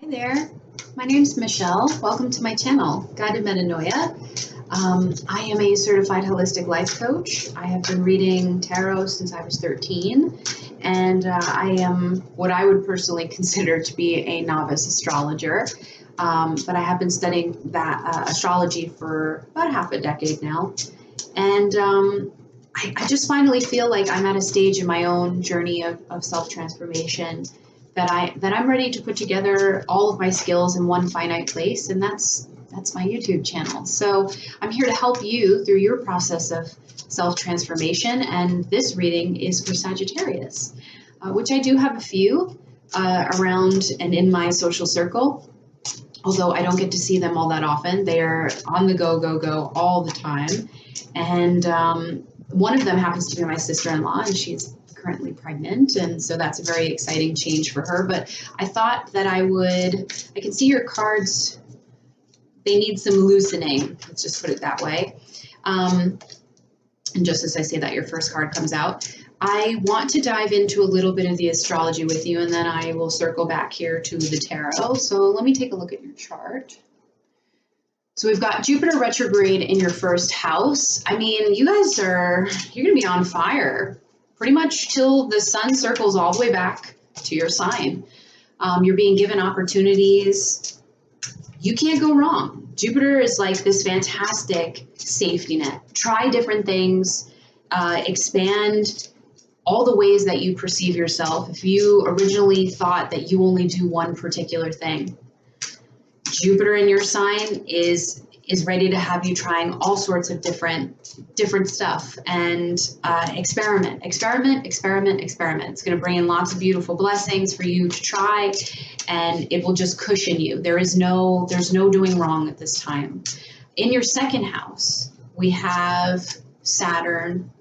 Hi there, my name's Michelle. Welcome to my channel, Guided Metanoia. I am a certified holistic life coach. I have been reading tarot since I was 13, and I am what I would personally consider to be a novice astrologer. But I have been studying that astrology for about half a decade now, and I just finally feel like I'm at a stage in my own journey of self-transformation that I'm ready to put together all of my skills in one finite place, and that's my YouTube channel. So I'm here to help you through your process of self-transformation, and this reading is for Sagittarius, which I do have a few around and in my social circle, although I don't get to see them all that often. They're on the go all the time, and one of them happens to be my sister-in-law, and she's currently pregnant, and so that's a very exciting change for her. But I thought that I can see your cards, they need some loosening, let's just put it that way. And just as I say that, your first card comes out. I want to dive into a little bit of the astrology with you, and then I will circle back here to the tarot. So let me take a look at your chart. So we've got Jupiter retrograde in your first house. I mean, you're going to be on fire pretty much till the sun circles all the way back to your sign. You're being given opportunities. You can't go wrong. Jupiter is like this fantastic safety net. Try different things, expand all the ways that you perceive yourself. If you originally thought that you only do one particular thing, Jupiter in your sign is ready to have you trying all sorts of different stuff, and experiment. It's going to bring in lots of beautiful blessings for you to try, and it will just cushion you. There's no doing wrong at this time. In your second house, we have Saturn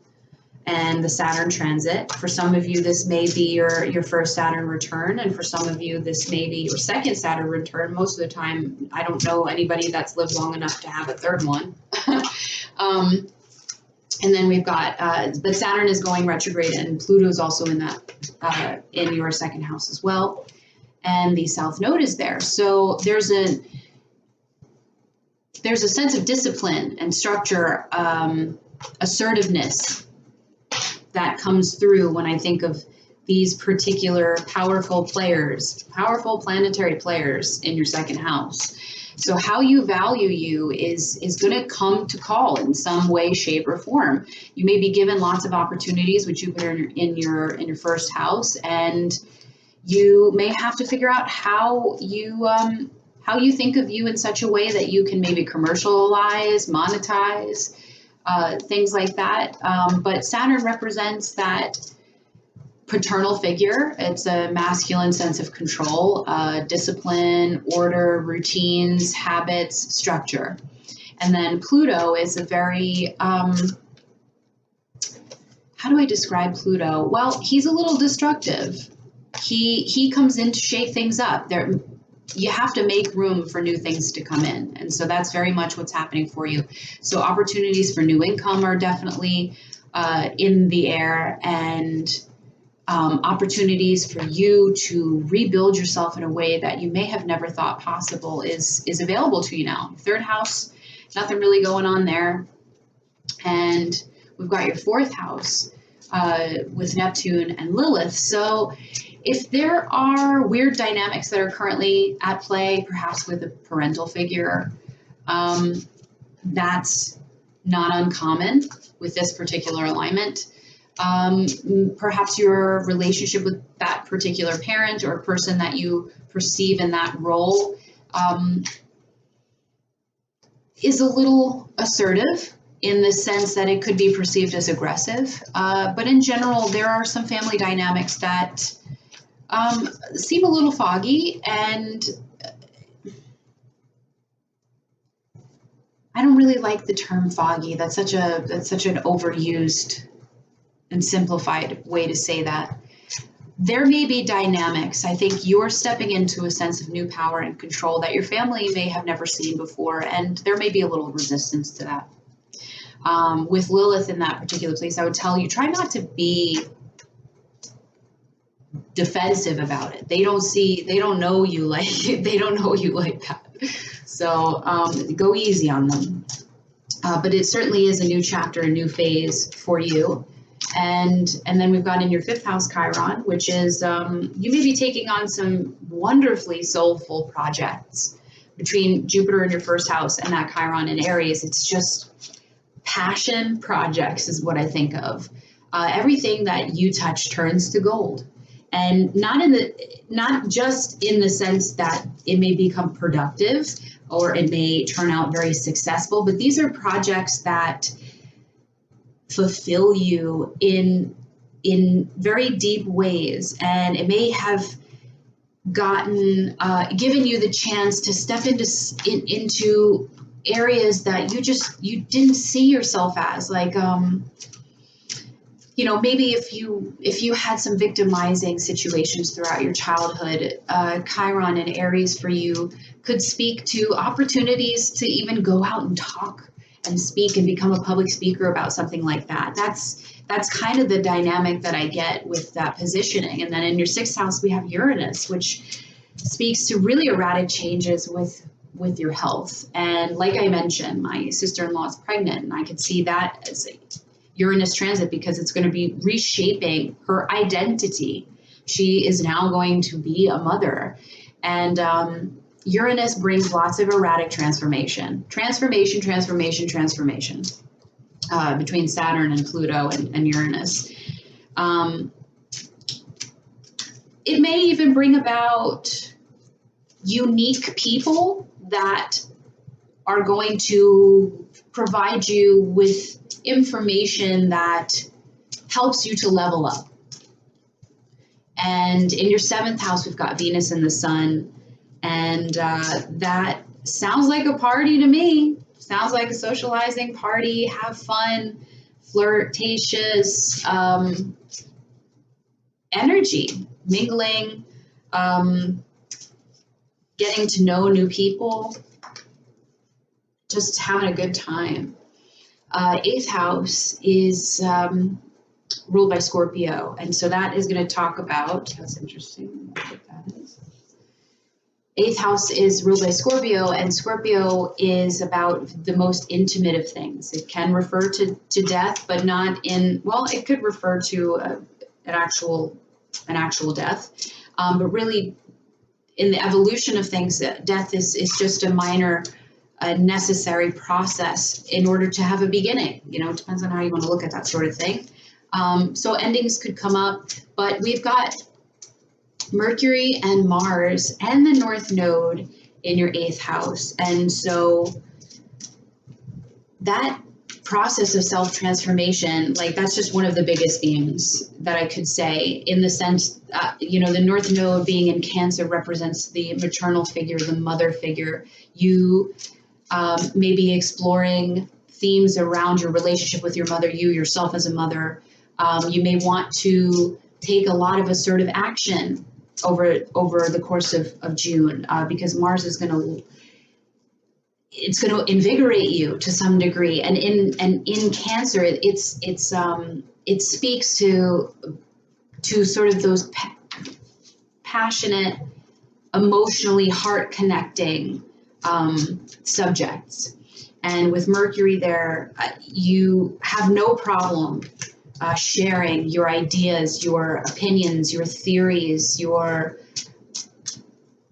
and the Saturn transit. For some of you, this may be your first Saturn return, and for some of you, this may be your second Saturn return. Most of the time, I don't know anybody that's lived long enough to have a third one. And then we've got, but Saturn is going retrograde, and Pluto's also in that, in your second house as well. And the South Node is there. So there's a sense of discipline and structure, assertiveness that comes through when I think of these particular powerful planetary players in your second house. So how you value you is going to come to call in some way, shape, or form. You may be given lots of opportunities with Jupiter in your first house, and you may have to figure out how you think of you in such a way that you can maybe commercialize, monetize, things like that. But Saturn represents that paternal figure. It's a masculine sense of control, discipline, order, routines, habits, structure. And then Pluto is a very, how do I describe Pluto? Well, he's a little destructive. He comes in to shake things up. You have to make room for new things to come in. And so that's very much what's happening for you. So opportunities for new income are definitely in the air, and opportunities for you to rebuild yourself in a way that you may have never thought possible is available to you now. Third house, nothing really going on there. And we've got your fourth house with Neptune and Lilith. So if there are weird dynamics that are currently at play, perhaps with a parental figure, that's not uncommon with this particular alignment. Perhaps your relationship with that particular parent or person that you perceive in that role is a little assertive, in the sense that it could be perceived as aggressive. But in general, there are some family dynamics that seem a little foggy, and I don't really like the term foggy. That's such an overused and simplified way to say that. There may be dynamics. I think you're stepping into a sense of new power and control that your family may have never seen before, and there may be a little resistance to that. With Lilith in that particular place, I would tell you, try not to be defensive about it. They don't know you like that. So go easy on them. But it certainly is a new chapter, a new phase for you. And then we've got in your 5th house Chiron, which is you may be taking on some wonderfully soulful projects. Between Jupiter in your 1st house and that Chiron in Aries, it's just passion projects is what I think of. Everything that you touch turns to gold. And not just in the sense that it may become productive or it may turn out very successful, but these are projects that fulfill you in very deep ways, and it may have given you the chance to step into areas that you didn't see yourself as, like maybe if you had some victimizing situations throughout your childhood, Chiron and Aries for you could speak to opportunities to even go out and talk and speak and become a public speaker about something like that. That's kind of the dynamic that I get with that positioning. And then in your 6th house, we have Uranus, which speaks to really erratic changes with your health. And like I mentioned, my sister-in-law is pregnant, and I could see that as a Uranus transit because it's going to be reshaping her identity. She is now going to be a mother. And Uranus brings lots of erratic transformation between Saturn and Pluto and Uranus. It may even bring about unique people that are going to provide you with information that helps you to level up. And in your 7th house, we've got Venus and the Sun. And that sounds like a party to me. Sounds like a socializing party, have fun, flirtatious energy, mingling, getting to know new people, just having a good time. 8th house is ruled by Scorpio. And so that is going to talk about, that's interesting what that is. 8th house is ruled by Scorpio, and Scorpio is about the most intimate of things. It can refer to death, but not in, well, it could refer to an actual death. But really, in the evolution of things, death is just a minor, necessary process in order to have a beginning. It depends on how you want to look at that sort of thing. So endings could come up, but we've got Mercury and Mars and the North Node in your 8th house. And so that process of self-transformation, like that's just one of the biggest themes that I could say, in the sense, the North Node being in Cancer represents the maternal figure, the mother figure. You may be exploring themes around your relationship with your mother, you yourself as a mother. You may want to take a lot of assertive action over the course of June, because Mars is going to invigorate you to some degree, and in Cancer, it speaks to sort of those passionate, emotionally heart connecting subjects. And with Mercury there, you have no problem sharing your ideas, your opinions, your theories, your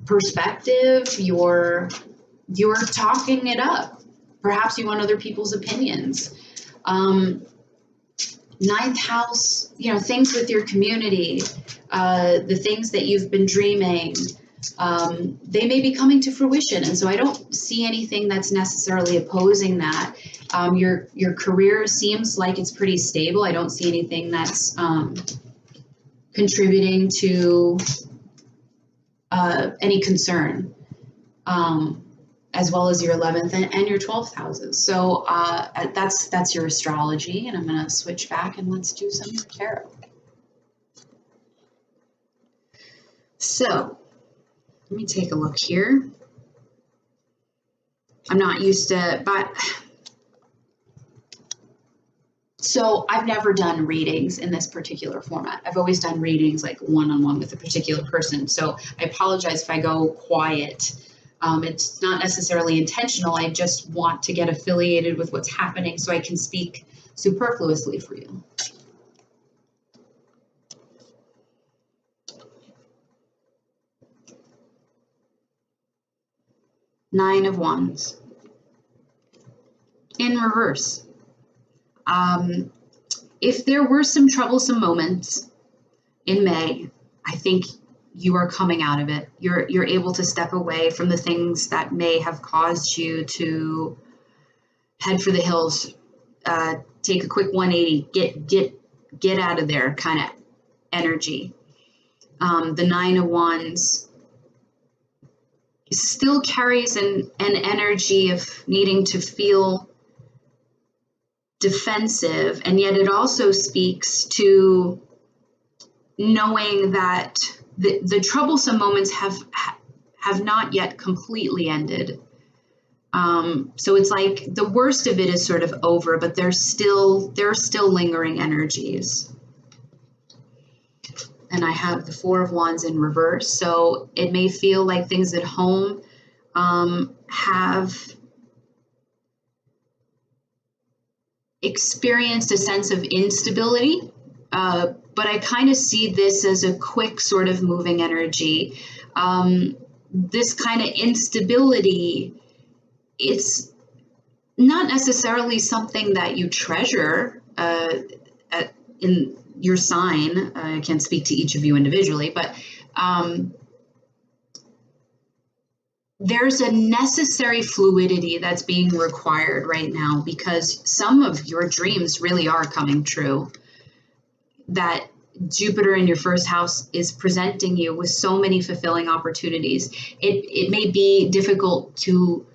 perspective, you're talking it up. Perhaps you want other people's opinions. 9th house, things with your community, the things that you've been dreaming, they may be coming to fruition. And so I don't see anything that's necessarily opposing that. Your career seems like it's pretty stable. I don't see anything that's contributing to any concern, as well as your 11th and your 12th houses. So that's your astrology, and I'm going to switch back and let's do some tarot. So let me take a look here. I'm not used to, but So I've never done readings in this particular format. I've always done readings like one-on-one with a particular person. So I apologize if I go quiet. It's not necessarily intentional. I just want to get affiliated with what's happening so I can speak superfluously for you. Nine of Wands. In reverse. If there were some troublesome moments in May, I think you are coming out of it. You're able to step away from the things that may have caused you to head for the hills, take a quick 180, get out of there kind of energy. The Nine of Wands still carries an energy of needing to feel defensive, and yet it also speaks to knowing that the troublesome moments have not yet completely ended. So it's like the worst of it is sort of over, but there are still lingering energies. And I have the Four of Wands in reverse, so it may feel like things at home have experienced a sense of instability, but I kind of see this as a quick sort of moving energy. This kind of instability, it's not necessarily something that you treasure in your sign. I can't speak to each of you individually, but there's a necessary fluidity that's being required right now because some of your dreams really are coming true. That Jupiter in your first house is presenting you with so many fulfilling opportunities. It may be difficult to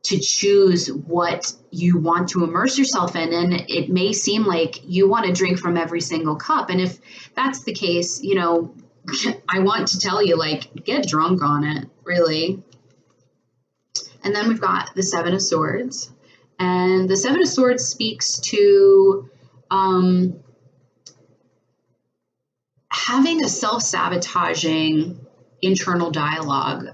choose what you want to immerse yourself in, and it may seem like you want to drink from every single cup. And if that's the case, you know, I want to tell you, like, get drunk on it, really. And then we've got the Seven of Swords, and the Seven of Swords speaks to having a self-sabotaging internal dialogue.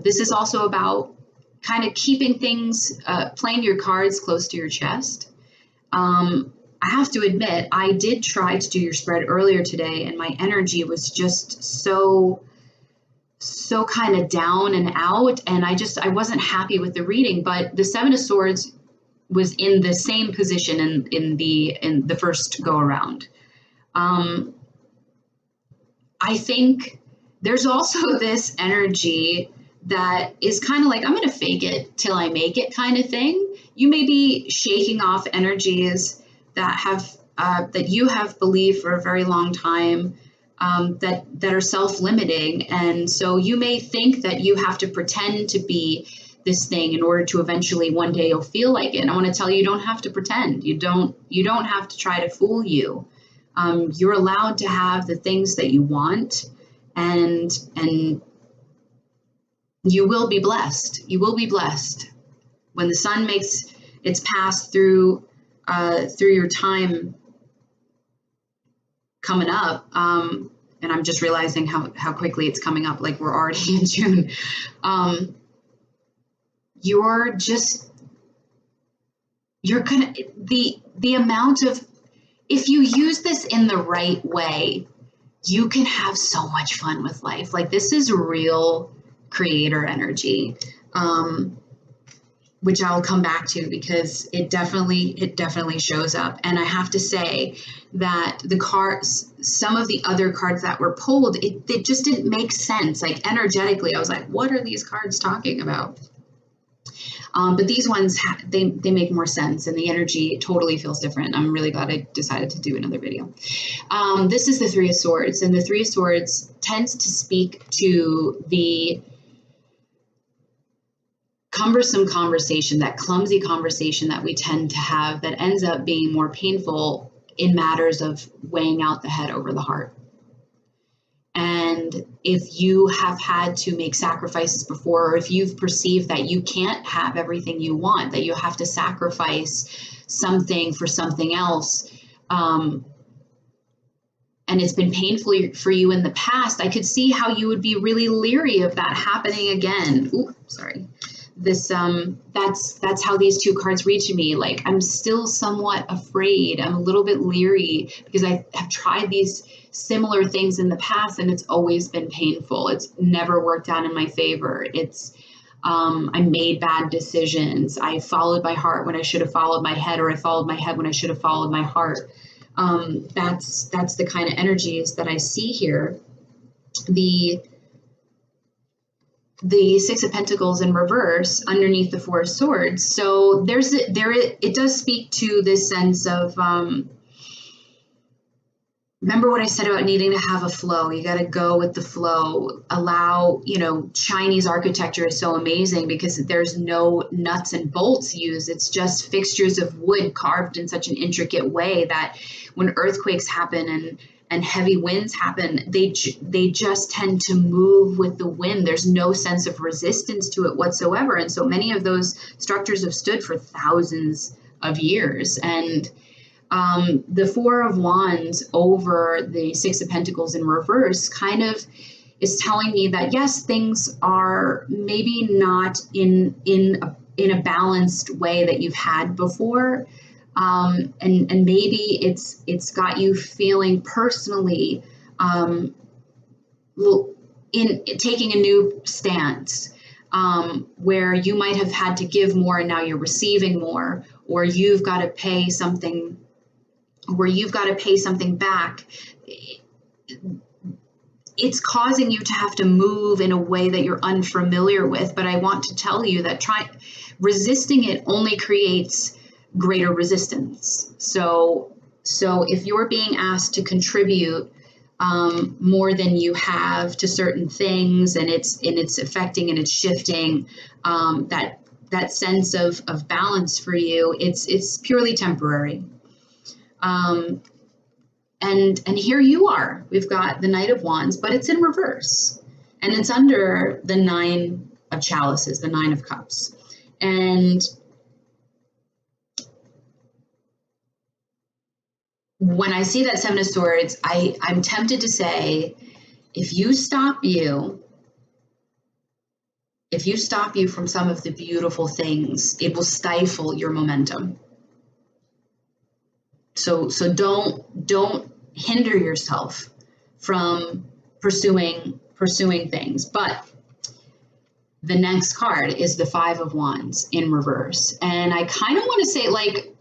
This is also about kind of keeping things, playing your cards close to your chest. I have to admit, I did try to do your spread earlier today, and my energy was just so kind of down and out, and I wasn't happy with the reading. But the Seven of Swords was in the same position in the first go around. I think there's also this energy that is kind of like, I'm going to fake it till I make it kind of thing. You may be shaking off energies that have that you have believed for a very long time, that are self-limiting. And so you may think that you have to pretend to be this thing in order to eventually one day you'll feel like it. And I want to tell you, you don't have to pretend. You don't have to try to fool you. You're allowed to have the things that you want, and you will be blessed. You will be blessed when the sun makes its pass through your time coming up. And I'm just realizing how quickly it's coming up. Like, we're already in June. You're gonna, the amount of, if you use this in the right way, you can have so much fun with life. Like, this is real creator energy, which I'll come back to because it definitely shows up. And I have to say that the cards, some of the other cards that were pulled, it just didn't make sense. Like, energetically, I was like, what are these cards talking about? But these ones, they make more sense, and the energy totally feels different. I'm really glad I decided to do another video. This is the Three of Swords, and the Three of Swords tends to speak to the cumbersome conversation, that clumsy conversation that we tend to have that ends up being more painful in matters of weighing out the head over the heart. And if you have had to make sacrifices before, or if you've perceived that you can't have everything you want, that you have to sacrifice something for something else, and it's been painful for you in the past, I could see how you would be really leery of that happening again. Ooh, sorry. This that's how these two cards read to me. Like, I'm still somewhat afraid. I'm a little bit leery because I have tried these similar things in the past and it's always been painful. It's never worked out in my favor. I made bad decisions. I followed my heart when I should have followed my head, or I followed my head when I should have followed my heart. That's the kind of energies that I see here. The Six of Pentacles in reverse underneath the Four of Swords. So it does speak to this sense of, remember what I said about needing to have a flow. You got to go with the flow. Allow, Chinese architecture is so amazing because there's no nuts and bolts used. It's just fixtures of wood carved in such an intricate way that when earthquakes happen and heavy winds happen, they just tend to move with the wind. There's no sense of resistance to it whatsoever. And so many of those structures have stood for thousands of years. And the Four of Wands over the Six of Pentacles in reverse kind of is telling me that, yes, things are maybe not in a balanced way that you've had before. And maybe it's got you feeling personally in taking a new stance, where you might have had to give more and now you're receiving more, or you've got to pay something back. It's causing you to have to move in a way that you're unfamiliar with. But I want to tell you that resisting it only creates greater resistance. So if you're being asked to contribute more than you have to certain things, and it's affecting and it's shifting that sense of balance for you, it's purely temporary. And here you are. We've got the Knight of Wands, but it's in reverse, and it's under the Nine of Chalices, the Nine of Cups. And when I see that Seven of Swords, I'm tempted to say, if you stop you from some of the beautiful things, it will stifle your momentum. So don't hinder yourself from pursuing things. But the next card is the Five of Wands in reverse. And I kind of want to say, like,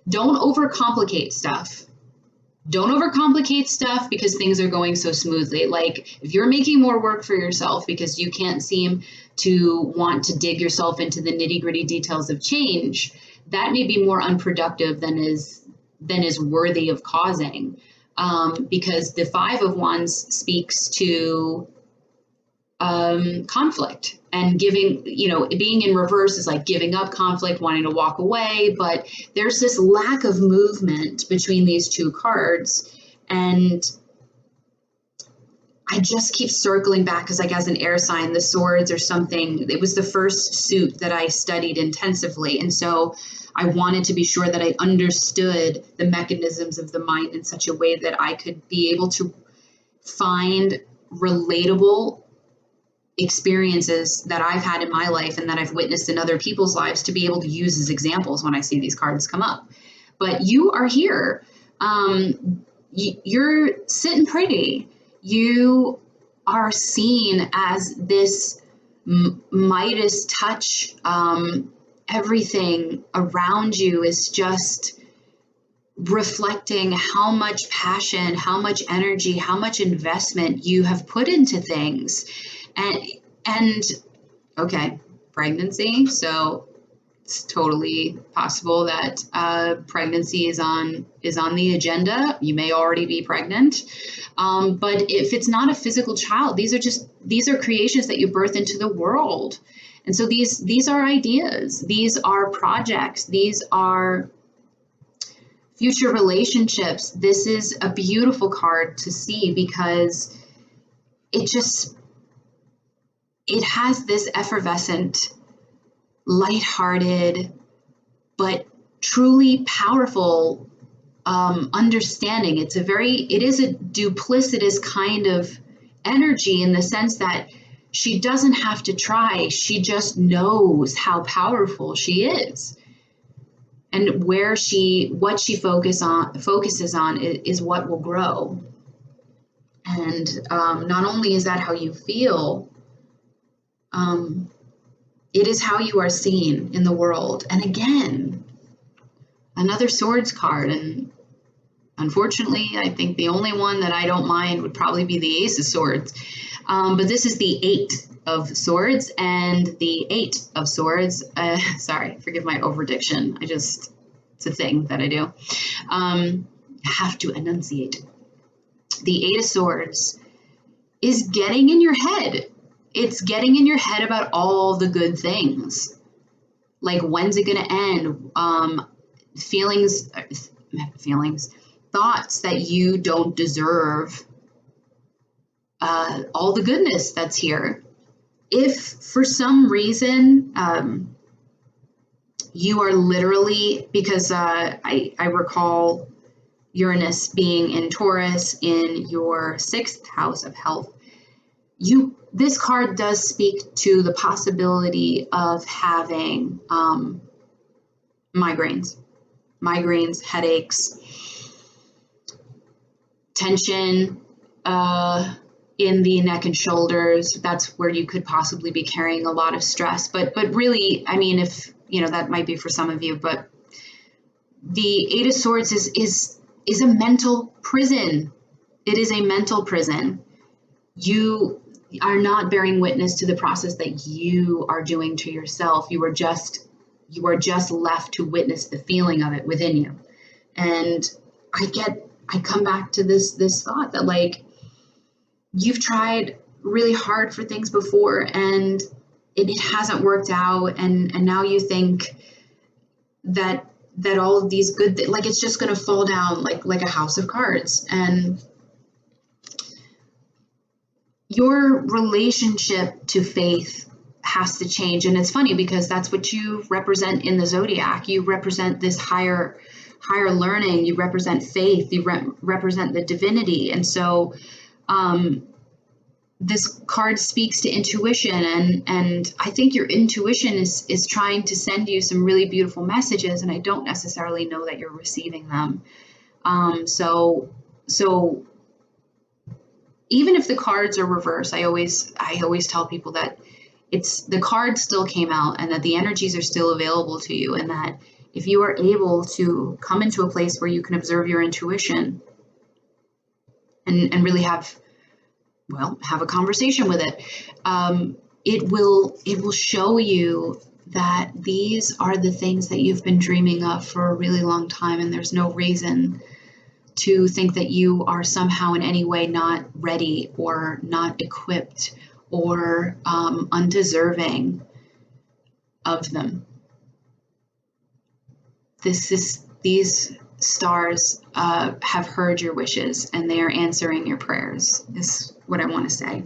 don't overcomplicate stuff. Don't overcomplicate stuff because things are going so smoothly. Like, if you're making more work for yourself because you can't seem to want to dig yourself into the nitty-gritty details of change, that may be more unproductive than is worthy of causing. Because the Five of Wands speaks to conflict, and giving, being in reverse is like giving up conflict, wanting to walk away. But there's this lack of movement between these two cards. And I just keep circling back because, like, as an air sign, the swords are something, it was the first suit that I studied intensively. And so I wanted to be sure that I understood the mechanisms of the mind in such a way that I could be able to find relatable experiences that I've had in my life and that I've witnessed in other people's lives to be able to use as examples when I see these cards come up. But you are here. You're sitting pretty. You are seen as this Midas touch. Everything around you is just reflecting how much passion, how much energy, how much investment you have put into things. And okay, pregnancy. So it's totally possible that pregnancy is on the agenda. You may already be pregnant. But if it's not a physical child, these are creations that you birth into the world. And so these are ideas, these are projects, these are future relationships. This is a beautiful card to see because it has this effervescent, lighthearted, but truly powerful understanding. It is a duplicitous kind of energy in the sense that she doesn't have to try. She just knows how powerful she is. And what she focuses on is what will grow. And not only is that how you feel, it is how you are seen in the world. And again, another swords card. And unfortunately, I think the only one that I don't mind would probably be the Ace of Swords. But this is the Eight of Swords, and the Eight of Swords, sorry, forgive my overdiction. It's a thing that I do. I have to enunciate. The Eight of Swords is getting in your head. It's getting in your head about all the good things. Like, when's it going to end? Thoughts that you don't deserve all the goodness that's here. If for some reason you are literally, because I recall Uranus being in Taurus in your 6th house of health, this card does speak to the possibility of having migraines, headaches, tension in the neck and shoulders. That's where you could possibly be carrying a lot of stress. But really, I mean, if that might be for some of you, but the Eight of Swords is a mental prison. It is a mental prison. You are not bearing witness to the process that you are doing to yourself. You are just left to witness the feeling of it within you. And I come back to this thought that, like, you've tried really hard for things before and it hasn't worked out, and now you think that all of these good things, like, it's just going to fall down like a house of cards. And your relationship to faith has to change. And it's funny because that's what you represent in the zodiac. You represent this higher learning. You represent faith. You represent the divinity. And so this card speaks to intuition, and I think your intuition is trying to send you some really beautiful messages, and I don't necessarily know that you're receiving them. So even if the cards are reversed, I always tell people that the cards still came out, and that the energies are still available to you, and that if you are able to come into a place where you can observe your intuition and really have a conversation with it, it will show you that these are the things that you've been dreaming of for a really long time, and there's no reason to think that you are somehow in any way not ready or not equipped or undeserving of them. These stars have heard your wishes, and they are answering your prayers, is what I want to say.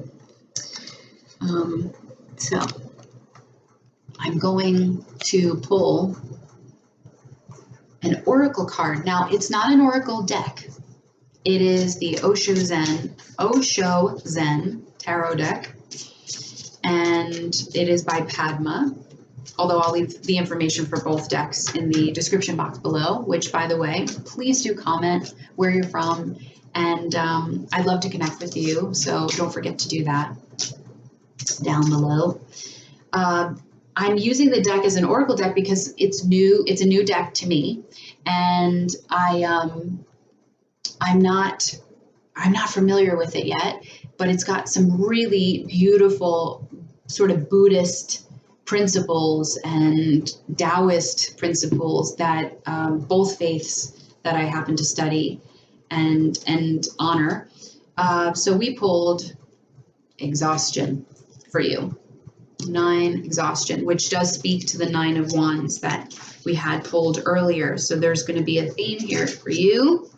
So I'm going to pull an oracle card. Now, it's not an oracle deck. It is the Osho Zen tarot deck, and it is by Padma. Although I'll leave the information for both decks in the description box below, which, by the way, please do comment where you're from, and I'd love to connect with you, so don't forget to do that down below. I'm using the deck as an oracle deck because it's new. It's a new deck to me, and I'm not familiar with it yet, but it's got some really beautiful sort of Buddhist principles and Taoist principles that both faiths that I happen to study and honor. So we pulled exhaustion for you. 9, exhaustion, which does speak to the 9 of Wands that we had pulled earlier. So there's going to be a theme here for you.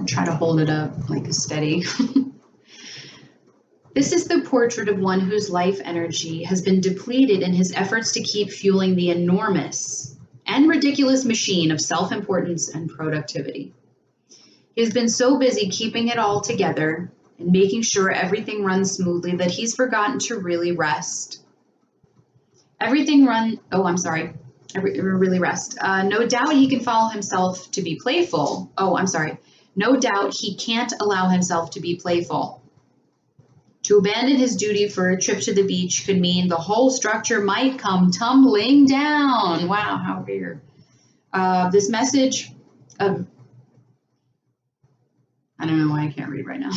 Try to hold it up like a steady. This is the portrait of one whose life energy has been depleted in his efforts to keep fueling the enormous and ridiculous machine of self-importance and productivity. He has been so busy keeping it all together and making sure everything runs smoothly that he's forgotten to really rest. Really rest. No doubt he can follow himself to be playful. No doubt he can't allow himself to be playful. To abandon his duty for a trip to the beach could mean the whole structure might come tumbling down. Wow, how weird. This message of, I don't know why I can't read right now.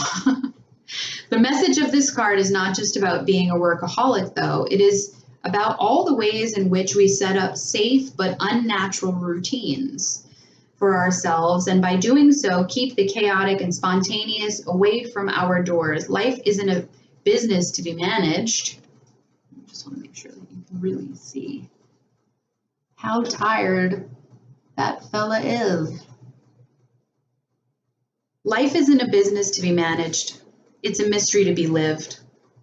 The message of this card is not just about being a workaholic, though. It is about all the ways in which we set up safe but unnatural routines for ourselves, and by doing so, keep the chaotic and spontaneous away from our doors. Life isn't a business to be managed. I just want to make sure that you can really see how tired that fella is. Life isn't a business to be managed. It's a mystery to be lived.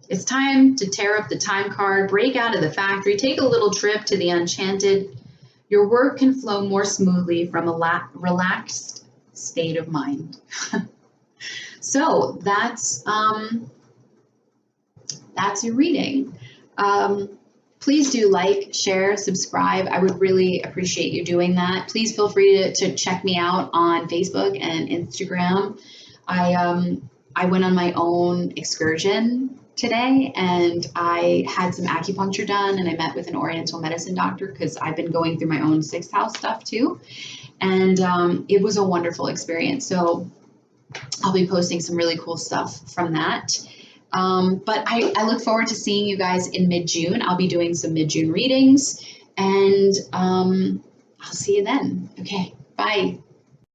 It's time to tear up the time card, break out of the factory, take a little trip to the enchanted. Your work can flow more smoothly from a relaxed state of mind. So that's your reading. Please do like, share, subscribe. I would really appreciate you doing that. Please feel free to check me out on Facebook and Instagram. I went on my own excursion today, and I had some acupuncture done, and I met with an oriental medicine doctor because I've been going through my own sixth house stuff too. And it was a wonderful experience. So I'll be posting some really cool stuff from that. But I look forward to seeing you guys in mid-June. I'll be doing some mid-June readings, and I'll see you then. Okay, bye.